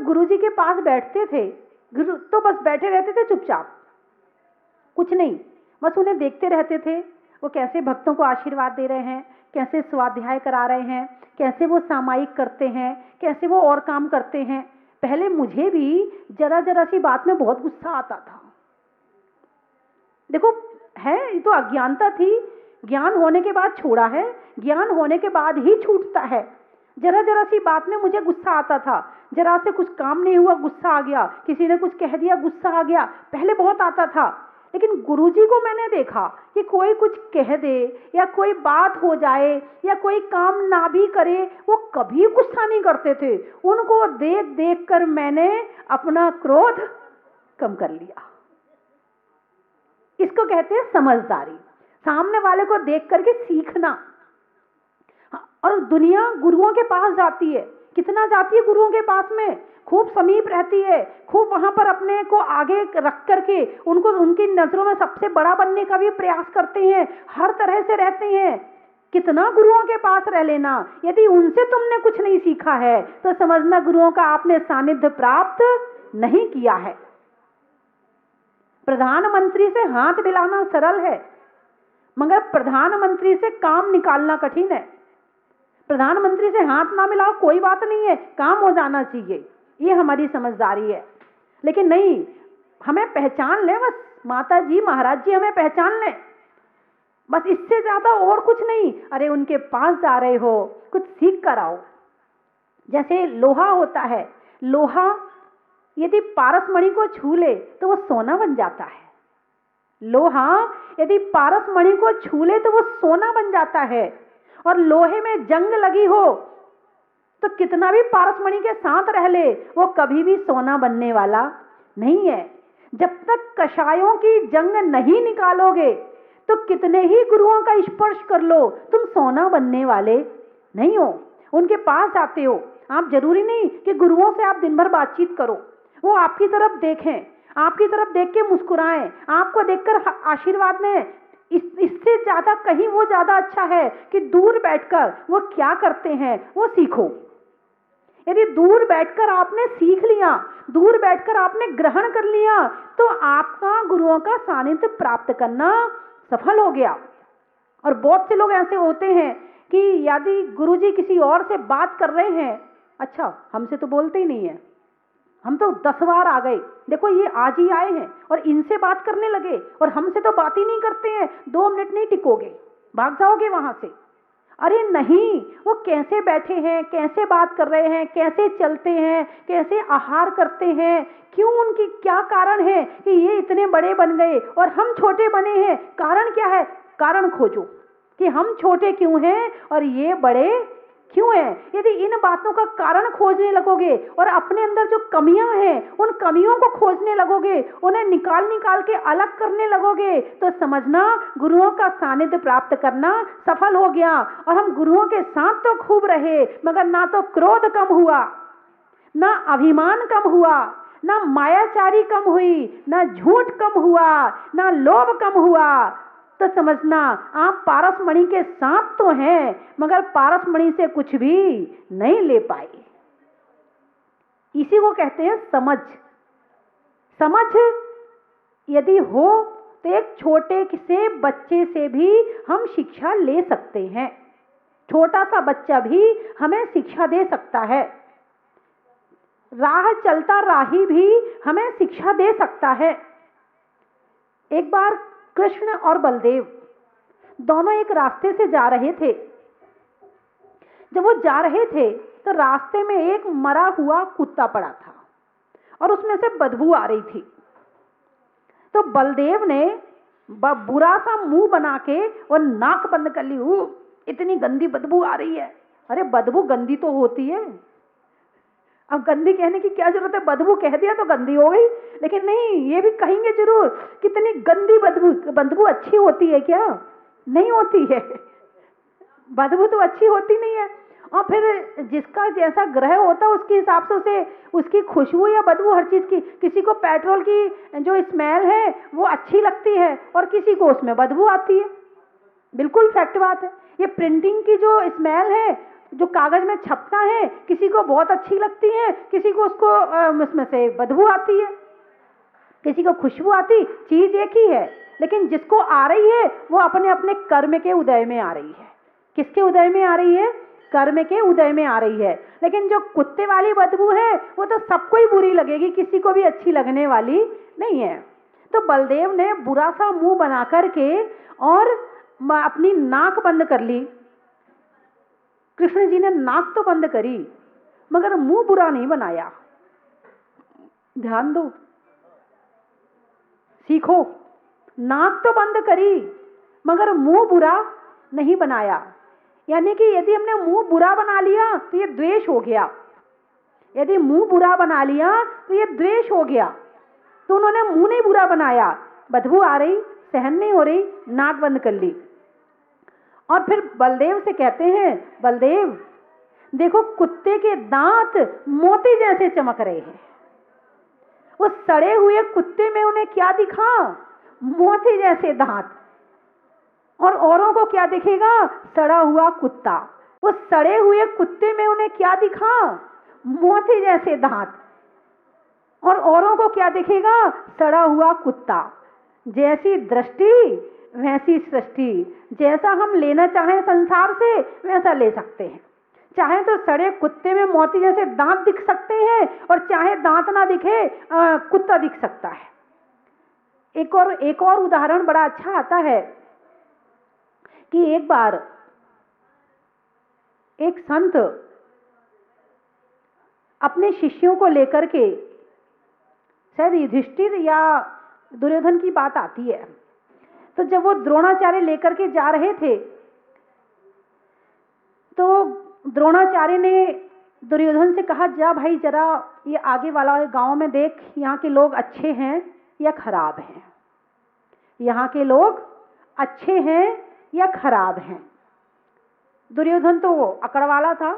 गुरुजी के पास बैठते थे, गुरु तो बस बैठे रहते थे चुपचाप, कुछ नहीं, बस उन्हें देखते रहते थे वो कैसे भक्तों को आशीर्वाद दे रहे हैं, कैसे स्वाध्याय करा रहे हैं, कैसे वो सामायिक करते हैं, कैसे वो और काम करते हैं। पहले मुझे भी जरा जरा सी बात में बहुत गुस्सा आता था। देखो है, ये तो अज्ञानता थी, ज्ञान होने के बाद छोड़ा है, ज्ञान होने के बाद ही छूटता है। जरा जरा सी बात में मुझे गुस्सा आता था, जरा से कुछ काम नहीं हुआ गुस्सा आ गया, किसी ने कुछ कह दिया गुस्सा आ गया, पहले बहुत आता था। लेकिन गुरुजी को मैंने देखा कि कोई कुछ कह दे या कोई बात हो जाए या कोई काम ना भी करे, वो कभी गुस्सा नहीं करते थे। उनको देख देख कर मैंने अपना क्रोध कम कर लिया। इसको कहते हैं समझदारी, सामने वाले को देख करके सीखना। और दुनिया गुरुओं के पास जाती है, कितना जाती है गुरुओं के पास में, खूब समीप रहती है, खूब वहां पर अपने को आगे रख करके उनको उनकी नजरों में सबसे बड़ा बनने का भी प्रयास करते हैं, हर तरह से रहते हैं। कितना गुरुओं के पास रह लेना, यदि उनसे तुमने कुछ नहीं सीखा है तो समझना गुरुओं का आपने सानिध्य प्राप्त नहीं किया है। प्रधानमंत्री से हाथ मिलाना सरल है, मगर प्रधानमंत्री से काम निकालना कठिन है। प्रधानमंत्री से हाथ ना मिलाओ कोई बात नहीं है, काम हो जाना चाहिए, ये हमारी समझदारी है। लेकिन नहीं, हमें पहचान ले, बस माता जी महाराज जी हमें पहचान ले, बस इससे ज्यादा और कुछ नहीं। अरे उनके पास जा रहे हो, कुछ सीख कर आओ। जैसे लोहा होता है, लोहा यदि पारसमणि को छू ले तो वो सोना बन जाता है। लोहा यदि पारसमणि को छू ले तो वो सोना बन जाता है। और लोहे में जंग लगी हो तो कितना भी पारसमणि के साथ रह ले, वो कभी भी सोना बनने वाला नहीं है। जब तक कषायों की जंग नहीं निकालोगे तो कितने ही गुरुओं का स्पर्श कर लो, तुम सोना बनने वाले नहीं हो। उनके पास जाते हो आप, जरूरी नहीं कि गुरुओं से आप दिन भर बातचीत करो, वो आपकी तरफ देखें, आपकी तरफ देख के मुस्कुराएं, आपको देखकर आशीर्वाद दें। इससे ज्यादा कहीं वो ज्यादा अच्छा है कि दूर बैठकर वो क्या करते हैं वो सीखो। यदि दूर बैठकर आपने सीख लिया, दूर बैठकर आपने ग्रहण कर लिया, तो आपका गुरुओं का सानिध्य प्राप्त करना सफल हो गया। और बहुत से लोग ऐसे होते हैं कि यदि गुरुजी किसी और से बात कर रहे हैं, अच्छा हमसे तो बोलते ही नहीं है, हम तो 10 बार आ गए, देखो ये आज ही आए हैं और इनसे बात करने लगे और हमसे तो बात ही नहीं करते हैं, 2 मिनट नहीं टिकोगे, भाग जाओगे वहां से। अरे नहीं, वो कैसे बैठे हैं, कैसे बात कर रहे हैं, कैसे चलते हैं, कैसे आहार करते हैं, क्यों, उनकी क्या कारण है कि ये इतने बड़े बन गए और हम छोटे बने हैं, कारण क्या है, कारण खोजो कि हम छोटे क्यों हैं और ये बड़े क्यों है। यदि इन बातों का कारण खोजने लगोगे और अपने अंदर जो कमियां हैं उन कमियों को खोजने लगोगे, उन्हें निकाल निकाल के अलग करने लगोगे, तो समझना गुरुओं का सानिध्य प्राप्त करना सफल हो गया। और हम गुरुओं के साथ तो खूब रहे, मगर ना तो क्रोध कम हुआ, ना अभिमान कम हुआ, ना मायाचारी कम हुई, ना झूठ कम हुआ, ना लोभ कम हुआ। तो समझना आप पारसमणि के साथ तो हैं, मगर पारसमणि से कुछ भी नहीं ले पाए। इसी को कहते हैं समझ। समझ यदि हो तो एक छोटे से बच्चे से भी हम शिक्षा ले सकते हैं, छोटा सा बच्चा भी हमें शिक्षा दे सकता है, राह चलता राही भी हमें शिक्षा दे सकता है। एक बार कृष्ण और बलदेव दोनों एक रास्ते से जा रहे थे। जब वो जा रहे थे तो रास्ते में एक मरा हुआ कुत्ता पड़ा था और उसमें से बदबू आ रही थी। तो बलदेव ने बुरा सा मुंह बना के और नाक बंद कर ली, इतनी गंदी बदबू आ रही है। अरे बदबू गंदी तो होती है, अब गंदी कहने की क्या जरूरत है, बदबू कह दिया तो गंदी हो गई। लेकिन नहीं, ये भी कहेंगे जरूर कितनी गंदी बदबू, बदबू अच्छी होती है क्या, नहीं होती है, बदबू तो अच्छी होती नहीं है। और फिर जिसका जैसा ग्रह होता है उसके हिसाब से उसे उसकी खुशबू या बदबू हर चीज की, किसी को पेट्रोल की जो स्मेल है वो अच्छी लगती है और किसी को उसमें बदबू आती है, बिल्कुल फैक्ट बात है। ये प्रिंटिंग की जो स्मेल है जो कागज में छपता है, किसी को बहुत अच्छी लगती है, किसी को उसको उसमें से बदबू आती है, किसी को खुशबू आती, चीज एक ही है, लेकिन जिसको आ रही है वो अपने अपने कर्म के उदय में आ रही है। किसके उदय में आ रही है? कर्म के उदय में आ रही है। लेकिन जो कुत्ते वाली बदबू है वो तो सबको ही बुरी लगेगी, किसी को भी अच्छी लगने वाली नहीं है। तो बलदेव ने बुरा सा मुंह बना करके और अपनी नाक बंद कर ली। कृष्ण जी ने नाक तो बंद करी मगर मुंह बुरा नहीं बनाया। ध्यान दो, सीखो। नाक तो बंद करी मगर मुंह बुरा नहीं बनाया। यानी कि यदि हमने मुंह बुरा बना लिया तो ये द्वेष हो गया, यदि मुंह बुरा बना लिया तो ये द्वेष हो गया। तो उन्होंने मुंह नहीं बुरा बनाया, बदबू आ रही, सहन नहीं हो रही, नाक बंद कर ली। और फिर बलदेव से कहते हैं, बलदेव देखो कुत्ते के दांत मोती जैसे चमक रहे हैं। उस सड़े हुए कुत्ते में उन्हें क्या दिखा? मोती जैसे दांत। और औरों को क्या दिखेगा? सड़ा हुआ कुत्ता। उस सड़े हुए कुत्ते में उन्हें क्या दिखा? मोती जैसे दांत। और औरों को क्या दिखेगा? सड़ा हुआ कुत्ता। जैसी दृष्टि वैसी सृष्टि। जैसा हम लेना चाहें संसार से वैसा ले सकते हैं। चाहे तो सड़े कुत्ते में मोती जैसे दांत दिख सकते हैं और चाहे दांत ना दिखे कुत्ता दिख सकता है। एक और उदाहरण बड़ा अच्छा आता है कि एक बार एक संत अपने शिष्यों को लेकर के, शायद युधिष्ठिर या दुर्योधन की बात आती है, तो जब वो द्रोणाचार्य लेकर के जा रहे थे तो द्रोणाचार्य ने दुर्योधन से कहा, जा भाई जरा ये आगे वाला गांव में देख, यहाँ के लोग अच्छे हैं या खराब हैं, यहाँ के लोग अच्छे हैं या खराब हैं। दुर्योधन तो अकड़ वाला था,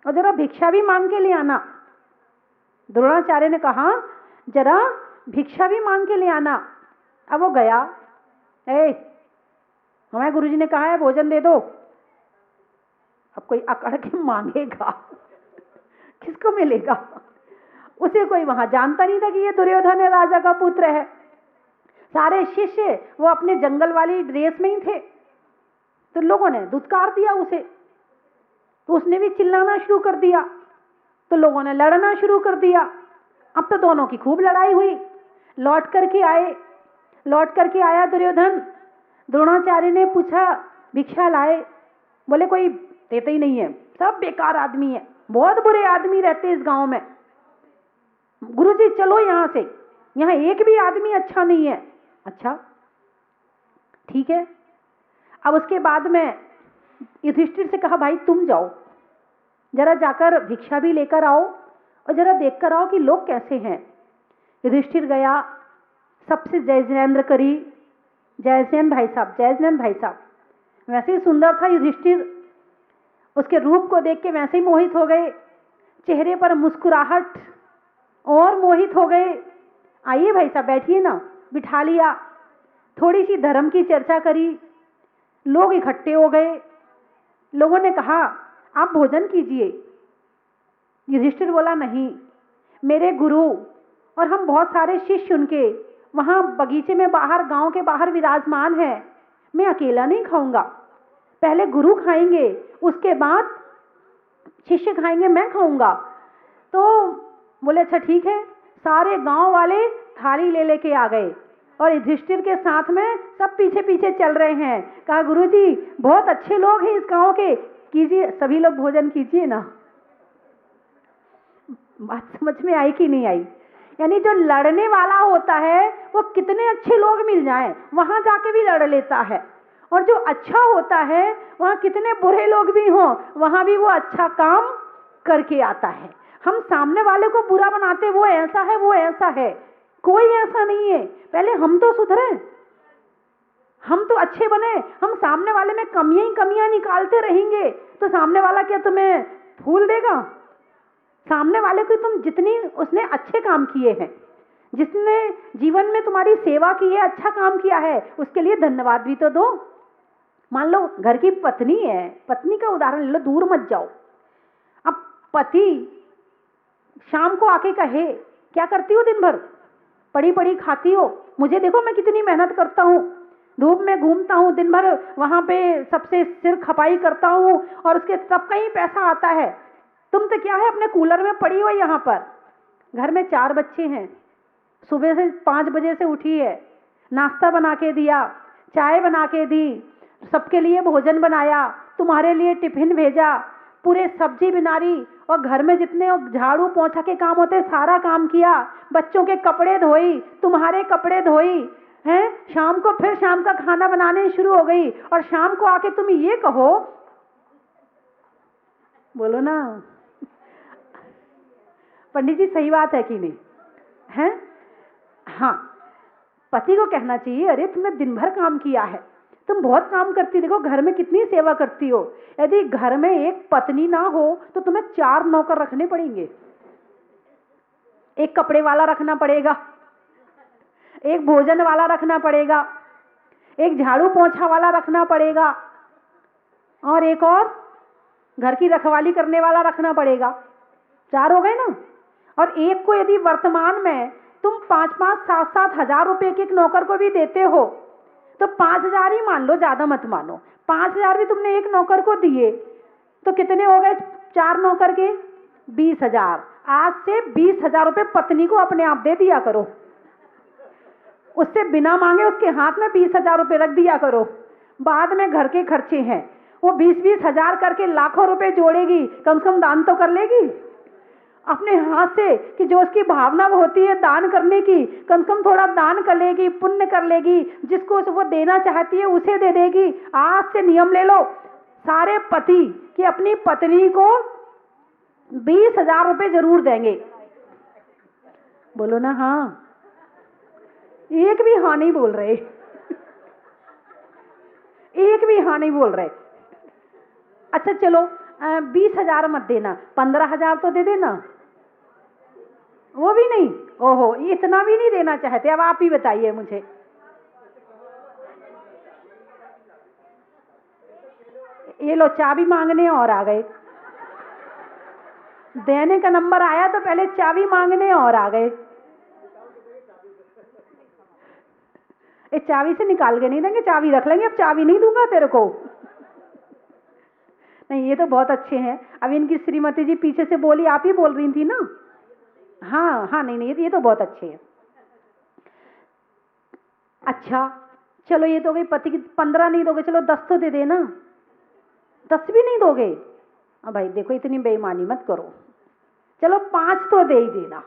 और जरा भिक्षा भी मांग के ले आना। द्रोणाचार्य ने कहा जरा भिक्षा भी मांग के ले आना। अब वो गया, हमारे गुरुजी ने कहा है भोजन दे दो। अब कोई अकड़ के मांगेगा किसको मिलेगा? उसे कोई वहां जानता नहीं था कि ये दुर्योधन है, राजा का पुत्र है। सारे शिष्य वो अपने जंगल वाली ड्रेस में ही थे, तो लोगों ने दुत्कार दिया उसे, तो उसने भी चिल्लाना शुरू कर दिया, तो लोगों ने लड़ना शुरू कर दिया। अब तो दोनों की खूब लड़ाई हुई। लौट करके आया दुर्योधन। द्रोणाचार्य ने पूछा भिक्षा लाए? बोले कोई देते ही नहीं है, सब बेकार आदमी है, बहुत बुरे आदमी रहते इस गांव में। गुरुजी चलो यहां से, यहां एक भी आदमी अच्छा नहीं है। अच्छा ठीक है। अब उसके बाद में युधिष्ठिर से कहा, भाई तुम जाओ, जरा जाकर भिक्षा भी लेकर आओ और जरा देख कर आओ कि लोग कैसे हैं। युधिष्ठिर गया, सबसे जय जिनेंद्र करी, जय जैन भाई साहब, जय जैन भाई साहब। वैसे ही सुंदर था युधिष्ठिर, उसके रूप को देख के वैसे ही मोहित हो गए, चेहरे पर मुस्कुराहट और मोहित हो गए। आइए भाई साहब बैठिए ना, बिठा लिया। थोड़ी सी धर्म की चर्चा करी, लोग इकट्ठे हो गए। लोगों ने कहा आप भोजन कीजिए। युधिष्ठिर बोला नहीं, मेरे गुरु और हम बहुत सारे शिष्य उनके वहां बगीचे में बाहर, गांव के बाहर विराजमान है, मैं अकेला नहीं खाऊंगा। पहले गुरु खाएंगे, उसके बाद शिष्य खाएंगे, मैं खाऊंगा। तो बोले अच्छा ठीक है। सारे गांव वाले थाली ले लेके आ गए और युधिष्ठिर के साथ में सब पीछे पीछे चल रहे हैं। कहा गुरुजी बहुत अच्छे लोग हैं इस गांव के, कीजिए, सभी लोग भोजन कीजिए ना। बात समझ में आई कि नहीं आई? यानी जो लड़ने वाला होता है वो कितने अच्छे लोग मिल जाएं वहां जाके भी लड़ लेता है, और जो अच्छा होता है वहां कितने बुरे लोग भी हों वहां भी वो अच्छा काम करके आता है। हम सामने वाले को बुरा बनाते, वो ऐसा है वो ऐसा है, कोई ऐसा नहीं है। पहले हम तो सुधरे, हम तो अच्छे बने। हम सामने वाले में कमियां ही कमियां निकालते रहेंगे तो सामने वाला क्या तुम्हें फूल देगा? सामने वाले को तुम जितनी उसने अच्छे काम किए हैं, जिसने जीवन में तुम्हारी सेवा की है, अच्छा काम किया है, उसके लिए धन्यवाद भी तो दो। मान लो घर की पत्नी है, पत्नी का उदाहरण ले लो, दूर मत जाओ। अब पति शाम को आके कहे, क्या करती हो दिन भर? पड़ी पड़ी खाती हो, मुझे देखो मैं कितनी मेहनत करता हूँ, धूप में घूमता हूँ दिन भर, वहां पे सबसे सिर खपाई करता हूँ और उसके सबका ही पैसा आता है। तुम तो क्या है अपने कूलर में पड़ी हो यहाँ पर। घर में 4 बच्चे हैं, सुबह से 5 बजे से उठी है, नाश्ता बना के दिया, चाय बना के दी, सबके लिए भोजन बनाया, तुम्हारे लिए टिफिन भेजा, पूरे सब्जी बनाई और घर में जितने झाड़ू पोंछा के काम होते सारा काम किया, बच्चों के कपड़े धोई, तुम्हारे कपड़े धोई हैं, शाम को फिर शाम का खाना बनाने शुरू हो गई और शाम को आके तुम ये कहो, बोलो ना पंडित जी सही बात है कि नहीं है? हाँ, पति को कहना चाहिए, अरे तुमने दिन भर काम किया है, तुम बहुत काम करती, देखो घर में कितनी सेवा करती हो। यदि घर में एक पत्नी ना हो तो तुम्हें 4 नौकर रखने पड़ेंगे। एक कपड़े वाला रखना पड़ेगा, एक भोजन वाला रखना पड़ेगा, एक झाड़ू पोंछा वाला रखना पड़ेगा और एक और घर की रखवाली करने वाला रखना पड़ेगा। 4 हो गए ना। और एक को यदि वर्तमान में तुम 5-5, 7-7 हजार रुपए के एक नौकर को भी देते हो तो 5,000 ही मान लो, ज्यादा मत मानो। 5,000 भी तुमने एक नौकर को दिए तो कितने हो गए? 4 नौकर के 20,000। आज से 20,000 रुपए पत्नी को अपने आप दे दिया करो, उससे बिना मांगे उसके हाथ में 20,000 रुपए रख दिया करो। बाद में घर के खर्चे हैं, वो 20-20 हजार करके लाखों रुपए जोड़ेगी, कम से कम दान तो कर लेगी अपने हाथ से, कि जो उसकी भावना होती है दान करने की, कम से कम थोड़ा दान कर लेगी, पुण्य कर लेगी, जिसको वो देना चाहती है उसे दे देगी। आज से नियम ले लो सारे पति कि अपनी पत्नी को 20,000 रुपए जरूर देंगे। बोलो ना हाँ। एक भी हाँ नहीं बोल रहे, एक भी हाँ नहीं बोल रहे। अच्छा चलो 20,000 मत देना, 15,000 तो दे देना। वो भी नहीं, ओहो इतना भी नहीं देना चाहते। अब आप ही बताइए मुझे। ये लो चाबी मांगने और आ गए, देने का नंबर आया तो पहले चाबी मांगने और आ गए। इस चाबी से निकाल के नहीं देंगे, चाबी रख लेंगे, अब चाबी नहीं दूंगा तेरे को। नहीं ये तो बहुत अच्छे हैं। अब इनकी श्रीमती जी पीछे से बोली, आप ही बोल रही थी ना? हाँ हाँ, नहीं नहीं ये तो बहुत अच्छे हैं। अच्छा चलो ये तो गई पति की। 15 नहीं दोगे, चलो 10 तो दे देना। 10 भी नहीं दोगे? अब भाई देखो इतनी बेईमानी मत करो, चलो 5 तो दे ही देना।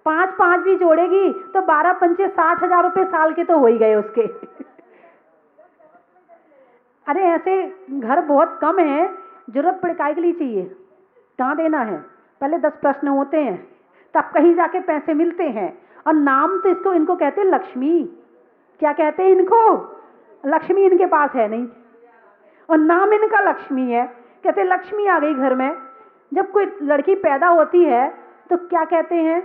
5 भी जोड़ेगी तो 12 पंचे 60,000 रुपए साल के तो हो ही गए उसके। अरे ऐसे घर बहुत कम है, जरूरत पड़े काय के लिए चाहिए, कहाँ देना है? पहले 10 प्रश्न होते हैं, तब कहीं जाके पैसे मिलते हैं। और नाम तो इसको इनको कहते हैं लक्ष्मी। क्या कहते हैं इनको? लक्ष्मी इनके पास है नहीं, और नाम इनका लक्ष्मी है। कहते लक्ष्मी आ गई घर में। जब कोई लड़की पैदा होती है तो क्या कहते हैं?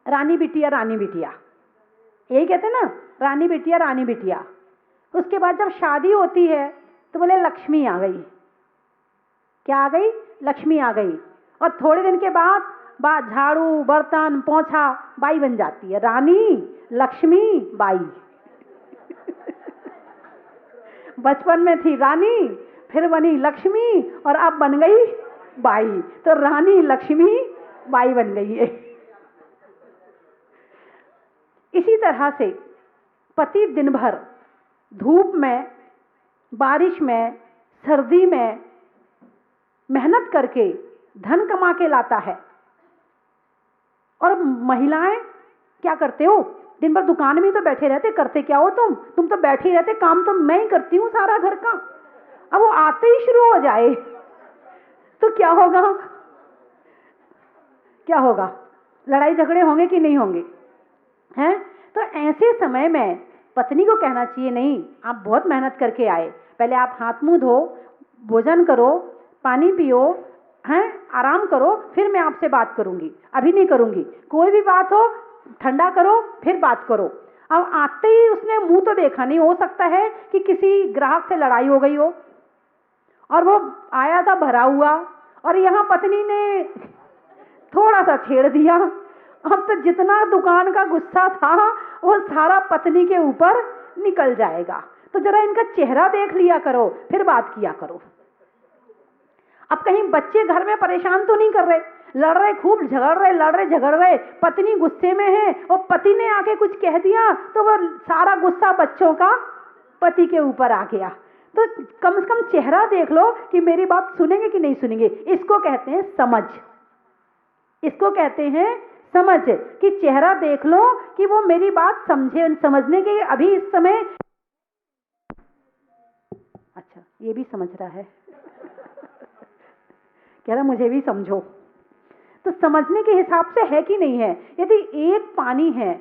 रानी बिटिया, रानी बिटिया, यही कहते हैं ना, रानी बिटिया, रानी बिटिया। उसके बाद जब शादी होती है तो बोले लक्ष्मी आ गई। क्या आ गई? लक्ष्मी आ गई। और थोड़े दिन के बाद झाड़ू बर्तन पोंछा बाई बन जाती है, रानी लक्ष्मी बाई। बचपन में थी रानी, फिर बनी लक्ष्मी और अब बन गई बाई, तो रानी लक्ष्मी बाई बन गई है। इसी तरह से पति दिन भर धूप में, बारिश में, सर्दी में मेहनत करके धन कमा के लाता है। और महिलाएं क्या करते हो? दिन भर दुकान में तो बैठे रहते, करते क्या हो तुम तो बैठे रहते, काम तो मैं ही करती हूँ सारा घर का। अब वो आते ही शुरू हो जाए तो क्या होगा? क्या होगा? लड़ाई झगड़े होंगे कि नहीं होंगे? हैं? तो ऐसे समय में पत्नी को कहना चाहिए, नहीं आप बहुत मेहनत करके आए, पहले आप हाथ मुंह धो, भोजन करो, पानी पियो, हैं, आराम करो, फिर मैं आपसे बात करूंगी, अभी नहीं करूंगी। कोई भी बात हो ठंडा करो फिर बात करो। अब आते ही उसने मुंह तो देखा नहीं, हो सकता है कि किसी ग्राहक से लड़ाई हो गई हो और वो आया था भरा हुआ, और यहाँ पत्नी ने थोड़ा सा छेड़ दिया। अब तो जितना दुकान का गुस्सा था वो सारा पत्नी के ऊपर निकल जाएगा। तो जरा इनका चेहरा देख लिया करो, फिर बात किया करो। अब कहीं बच्चे घर में परेशान तो नहीं कर रहे, लड़ रहे, खूब झगड़ रहे, लड़ रहे झगड़ रहे, पत्नी गुस्से में है और पति ने आके कुछ कह दिया तो वो सारा गुस्सा बच्चों का पति के ऊपर आ गया। तो कम से कम चेहरा देख लो कि मेरी बात सुनेंगे कि नहीं सुनेंगे। इसको कहते हैं समझ, इसको कहते हैं समझ, कि चेहरा देख लो कि वो मेरी बात समझे, समझने के अभी इस समय। अच्छा, ये भी समझ रहा है कह रहा मुझे भी समझो। तो समझने के हिसाब से है कि नहीं है। यदि एक पानी है,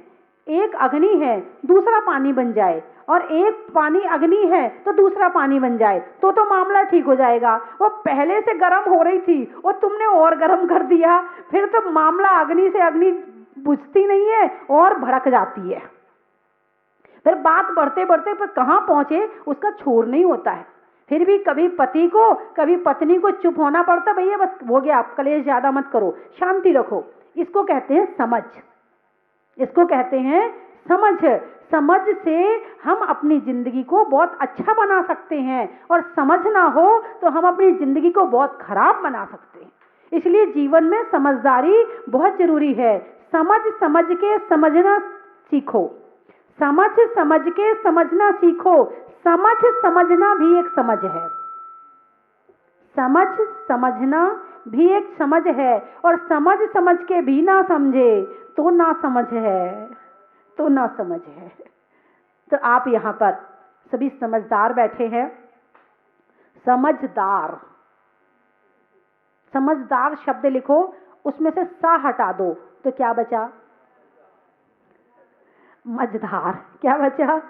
एक अग्नि है, दूसरा पानी बन जाए, और एक पानी अग्नि है तो दूसरा पानी बन जाए, तो मामला ठीक हो जाएगा। वो पहले से गर्म हो रही थी और तुमने और गर्म कर दिया, फिर तो मामला अग्नि से अग्नि बुझती नहीं है और भड़क जाती है। फिर बात बढ़ते बढ़ते पर कहाँ पहुंचे उसका छोर नहीं होता है। फिर भी कभी पति को कभी पत्नी को चुप होना पड़ता, भैया बस हो गया, आप कलेश ज्यादा मत करो, शांति रखो। इसको कहते हैं समझ, इसको कहते हैं समझ। समझ से हम अपनी जिंदगी को बहुत अच्छा बना सकते हैं, और समझ ना हो तो हम अपनी जिंदगी को बहुत खराब बना सकते हैं। इसलिए जीवन में समझदारी बहुत जरूरी है। समझ समझ के समझना सीखो, समझ समझ के समझना सीखो। समझ समझना भी एक समझ है, समझ समझना भी एक समझ है, और समझ समझ के भी ना समझे तो ना समझ है, तो ना समझ है। तो आप यहाँ पर सभी समझदार बैठे हैं। समझदार, समझदार शब्द लिखो, उसमें से सा हटा दो तो क्या बचा? मझधार। क्या बचा?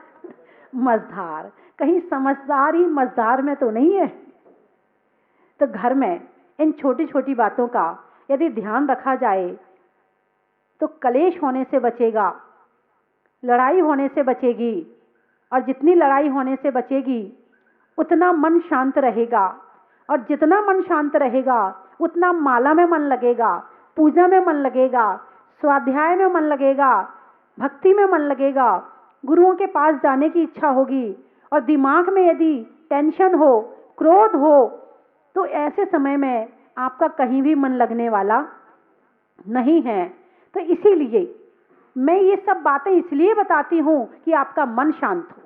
मझधार। कहीं समझदार ही मझधार में तो नहीं है। तो घर में इन छोटी छोटी बातों का यदि ध्यान रखा जाए तो कलेश होने से बचेगा, लड़ाई होने से बचेगी, और जितनी लड़ाई होने से बचेगी उतना मन शांत रहेगा, और जितना मन शांत रहेगा उतना माला में मन लगेगा, पूजा में मन लगेगा, स्वाध्याय में मन लगेगा, भक्ति में मन लगेगा, गुरुओं के पास जाने की इच्छा होगी। और दिमाग में यदि टेंशन हो, क्रोध हो, तो ऐसे समय में आपका कहीं भी मन लगने वाला नहीं है। तो इसीलिए मैं ये सब बातें इसलिए बताती हूँ कि आपका मन शांत हो।